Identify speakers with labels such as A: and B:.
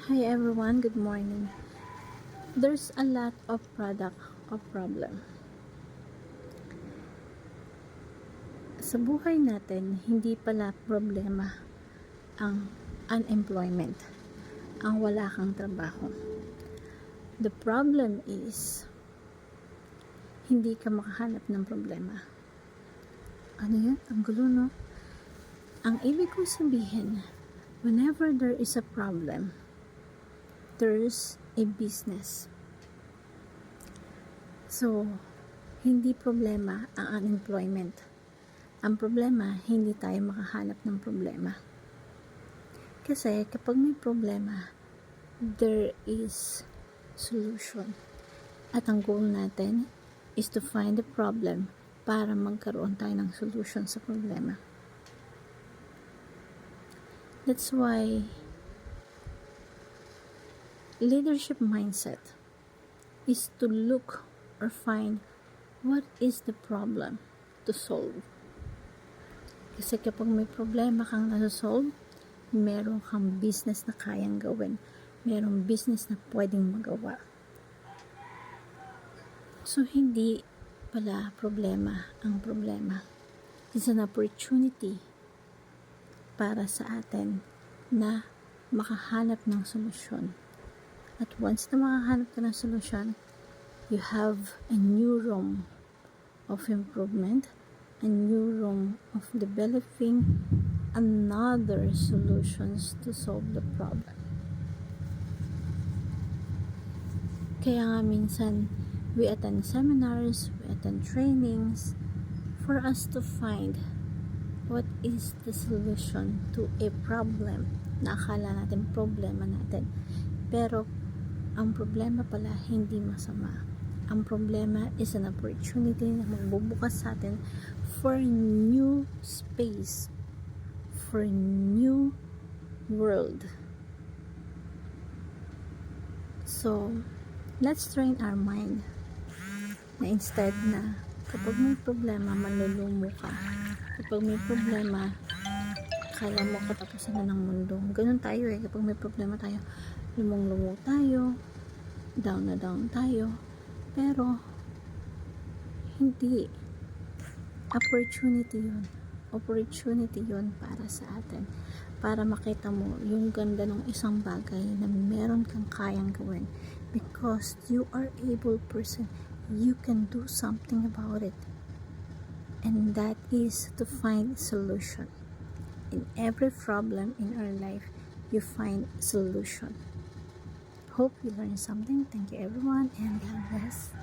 A: Hi everyone, good morning. There's a lot of product of problem. Sa buhay natin, hindi pala problema ang unemployment, ang wala kang trabaho. The problem is, hindi ka makahanap ng problema. Ano yun? Ang gulo, no? Ang ibig kong sabihin, whenever there is a problem, there's a business. So, hindi problema ang unemployment. Ang problema, hindi tayo makahanap ng problema. Kasi kapag may problema, there is solution. At ang goal natin is to find the problem para magkaroon tayo ng solution sa problema. That's why leadership mindset is to look or find what is the problem to solve. Kasi kapag may problema kang nasa-solve, meron kang business na kayang gawin. Merong business na pwedeng magawa. So, hindi pala problema ang problema. It's an opportunity para sa atin na makahanap ng solusyon. At once na makahanap ka ng solusyon, you have a new room of improvement, a new room of developing another solutions to solve the problem. Kaya nga minsan, we attend seminars, we attend trainings for us to find what is the solution to a problem na akala natin problema natin. Pero ang problema pala hindi masama. Ang problema is an opportunity na magbubukas sa atin for new space, for new world. So, let's train our mind na instead na kapag may problema, manlulumo ka. Kapag may problema, kala mo katapusan na ng mundo. Ganun tayo kapag may problema tayo, lumong-lumo tayo, down na down tayo, pero hindi. Opportunity yun para sa atin, para makita mo yung ganda ng isang bagay na meron kang kayang gawin, because you are able person, you can do something about it, and that is to find solution. In every problem in our life, you find solution. Hope you learned something. Thank you everyone, and God bless.